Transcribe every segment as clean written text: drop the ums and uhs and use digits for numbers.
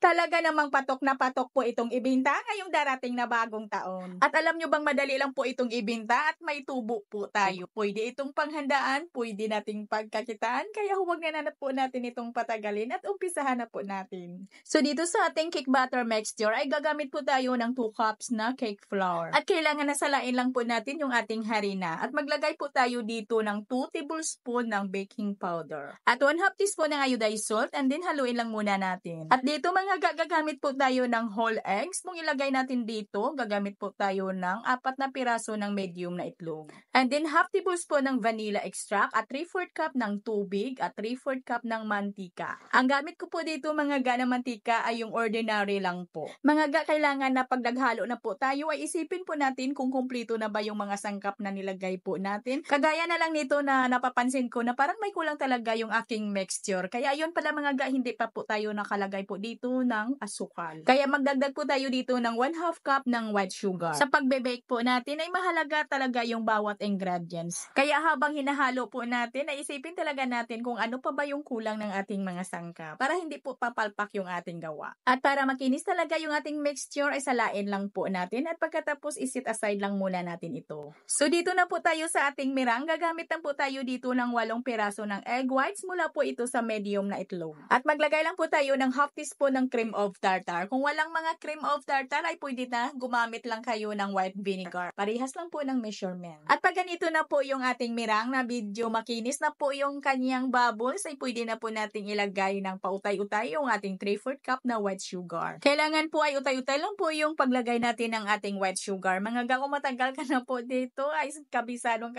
Talaga namang patok na patok po itong ibinta ngayong darating na bagong taon. At alam nyo bang madali lang po itong ibinta at may tubo po tayo. Pwede itong panghandaan, pwede nating pagkakitaan, kaya huwag na po natin itong patagalin at umpisahan na po natin. So dito sa ating cake batter mixture ay gagamit po tayo ng 2 cups na cake flour. At kailangan nasalain lang po natin yung ating harina. At maglagay po tayo dito ng 2 tablespoon ng baking powder. At 1/2 teaspoon ng iodized salt, and then haluin lang muna natin. At dito mga gagamit po tayo ng whole eggs. Kung ilagay natin dito, gagamit po tayo ng 4 na piraso ng medium na itlog. And then 1/2 tablespoon ng vanilla extract at 3/4 cup ng tubig at 3/4 cup ng mantika. Ang gamit ko po dito mga na mantika ay yung ordinary lang po. Mga kailangan na pag naghalo na po tayo ay isipin po natin kung kumpleto na ba yung mga sangkap na nilagay po natin. Kagaya na lang nito na napapansin ko na parang may kulang talaga yung aking mixture. Kaya ayun pala mga hindi pa po tayo nakalagay po dito ng asukal. Kaya magdagdag po tayo dito ng 1/2 cup ng white sugar. Sa pagbe-bake po natin ay mahalaga talaga yung bawat ingredients. Kaya habang hinahalo po natin ay isipin talaga natin kung ano pa ba yung kulang ng ating mga sangkap para hindi po papalpak yung ating gawa. At para makinis talaga yung ating mixture ay salain lang po natin at pagkatapos isit aside lang muna natin ito. So dito na po tayo sa ating mirang. Gagamit lang po tayo dito ng 8 piraso ng egg whites mula po ito sa medium na itlog. At maglagay lang po tayo ng 1/2 teaspoon ng cream of tartar. Kung walang mga cream of tartar ay pwede na gumamit lang kayo ng white vinegar. Parehas lang po ng measurement. At pag ganito na po yung ating mirang na medyo makinis na po yung kanyang bubbles ay pwede na po nating ilagay ng pautay-utay yung ating 3/4 cup na white sugar. Kailangan po ay utay-utay lang po yung paglagay natin ng ating white sugar. Mga kung matagal ka na po dito ay kabisado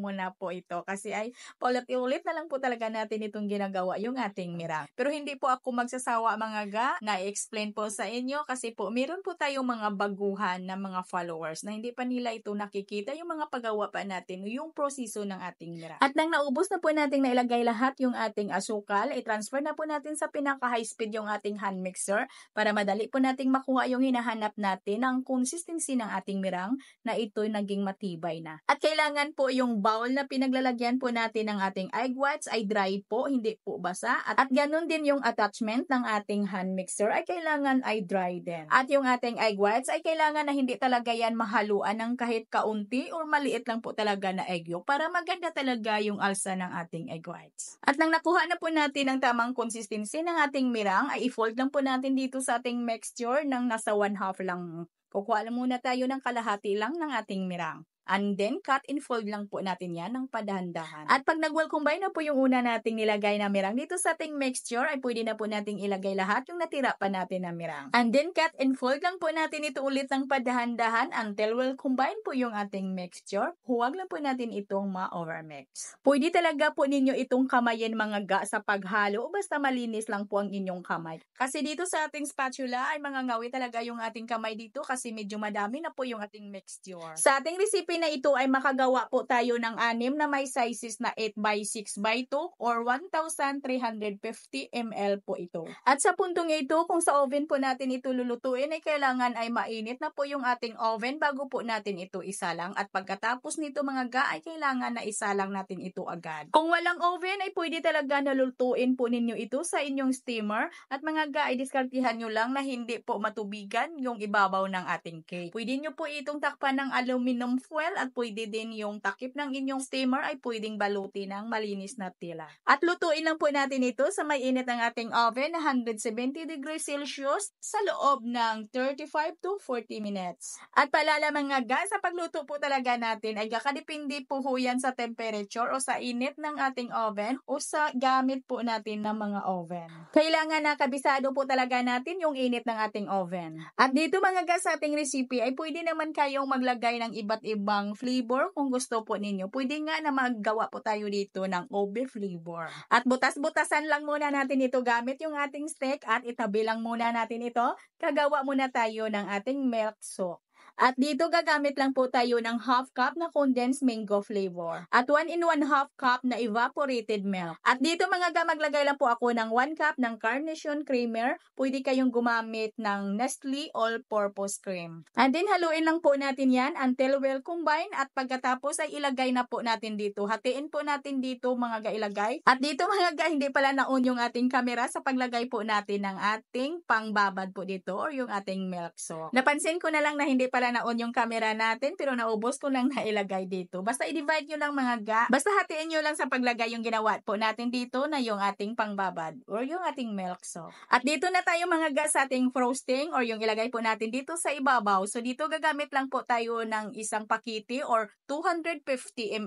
mo na po ito kasi ay paulit-ulit na lang po talaga natin itong ginagawa yung ating mirang. Pero hindi po ako magsasawa mga na i-explain po sa inyo kasi po meron po tayong mga baguhan na mga followers na hindi pa nila ito nakikita yung mga paggawa pa natin yung proseso ng ating mirang. At nang naubos na po natin nailagay lahat yung ating asukal, i-transfer na po natin sa pinaka-high speed yung ating hand mixer para madali po nating makuha yung hinahanap natin ang consistency ng ating mirang na ito'y naging matibay na. At kailangan po yung bowl na pinaglalagyan po natin ng ating egg whites ay dry po, hindi po basa. At ganun din yung attachment ng ating hand mixer ay kailangan ay dry din. At yung ating egg whites ay kailangan na hindi talaga yan mahaluan ng kahit kaunti or maliit lang po talaga na egg yolk para maganda talaga yung alsa ng ating egg whites. At nang nakuha na po natin ang tamang consistency ng ating mirang ay i-fold lang po natin dito sa ating mixture ng nasa 1/2 lang. Kukuha lang muna tayo ng kalahati lang ng ating mirang. And then, cut and fold lang po natin yan ng padahan-dahan. At pag nag-well combine na po yung una nating nilagay na mirang dito sa ating mixture, ay pwede na po nating ilagay lahat yung natira pa natin na mirang. And then, cut and fold lang po natin ito ulit ng padahan-dahan until well combine po yung ating mixture. Huwag lang po natin itong ma-overmix. Pwede talaga po ninyo itong kamayin mga sa paghalo o basta malinis lang po ang inyong kamay. Kasi dito sa ating spatula ay mangangawi talaga yung ating kamay dito kasi medyo madami na po yung ating mixture. Sa ating recipe na ito ay makagawa po tayo ng 6 na may sizes na 8x6x2 or 1,350 ml po ito. At sa puntong ito, kung sa oven po natin ito lulutuin ay kailangan ay mainit na po yung ating oven bago po natin ito isalang. At pagkatapos nito ay kailangan na isalang natin ito agad. Kung walang oven ay pwede talaga nalulutuin po ninyo ito sa inyong steamer at ay diskartihan nyo lang na hindi po matubigan yung ibabaw ng ating cake. Pwede nyo po itong takpan ng aluminum foil at pwede din yung takip ng inyong steamer ay pwedeng balutin ng malinis na tela. At lutuin lang po natin ito sa may init ng ating oven na 170 degrees Celsius sa loob ng 35 to 40 minutes. At paalala mga sa pagluto po talaga natin ay kakadepende po yan sa temperature o sa init ng ating oven o sa gamit po natin ng mga oven. Kailangan na kabisado po talaga natin yung init ng ating oven. At dito mga sa ating recipe ay pwede naman kayong maglagay ng iba't ibang flavor kung gusto po ninyo. Pwede nga na maggawa po tayo dito ng ube flavor. At butas-butasan lang muna natin ito gamit yung ating stick at itabi lang muna natin ito. Kagawa muna tayo ng ating milk soak. At dito gagamit lang po tayo ng half cup na condensed mango flavor. At 1 in 1 half cup na evaporated milk. At dito mga ga, maglagay lang po ako ng 1 cup ng Carnation creamer. Pwede kayong gumamit ng Nestle all-purpose cream. And then haluin lang po natin yan until well combined. At pagkatapos ay ilagay na po natin dito. Hatiin po natin dito mga ga ilagay. At dito mga ga, hindi pala na-on yung ating camera sa paglagay po natin ng ating pangbabad po dito or yung ating milk soak. Napansin ko na lang na hindi pala na-on yung camera natin pero naubos ko lang na ilagay dito. Basta i-divide nyo lang mga ga. Basta hatiin nyo lang sa paglagay yung ginawa po natin dito na yung ating pangbabad or yung ating milk soak. At dito na tayo mga ga sa ating frosting or yung ilagay po natin dito sa ibabaw. So dito gagamit lang po tayo ng isang pakiti or 250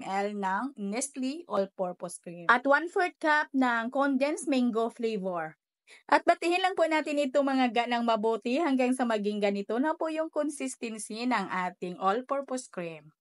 ml ng Nestle all-purpose cream. At 1/4 cup ng condensed mango flavor. At batihin lang po natin ito mga ga ng mabuti hanggang sa maging ganito na po yung consistency ng ating all-purpose cream.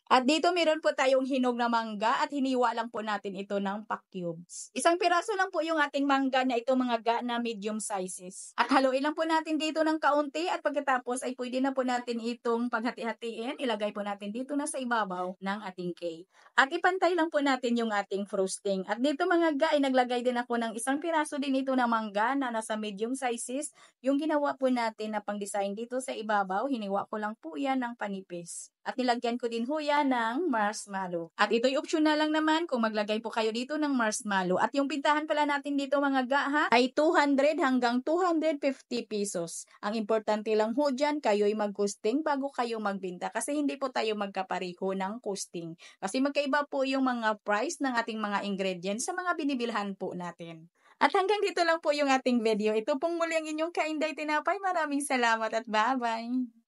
At dito meron po tayong hinog na mangga at hiniwa lang po natin ito ng pa-cubes. Isang piraso lang po yung ating mangga na ito mga ga na medium sizes. At haluin lang po natin dito ng kaunti at pagkatapos ay pwede na po natin itong paghati-hatiin. Ilagay po natin dito na sa ibabaw ng ating cake. At ipantay lang po natin yung ating frosting. At dito mga ga ay naglagay din ako ng isang piraso din ito na mangga na nasa medium sizes. Yung ginawa po natin na pang-design dito sa ibabaw, hiniwa ko lang po yan ng panipis. At nilagyan ko din ho yan ng marshmallow. At ito'y optional lang naman kung maglagay po kayo dito ng marshmallow. At yung pintahan pala natin dito mga ga ha, ay 200 hanggang 250 pesos. Ang importante lang ho dyan, kayo'y mag-costing bago kayo magbenta. Kasi hindi po tayo magkapareho ng costing. Kasi magkaiba po yung mga price ng ating mga ingredients sa mga binibilhan po natin. At hanggang dito lang po yung ating video. Ito pong muli ang inyong Kainday Tinapay. Maraming salamat at bye-bye!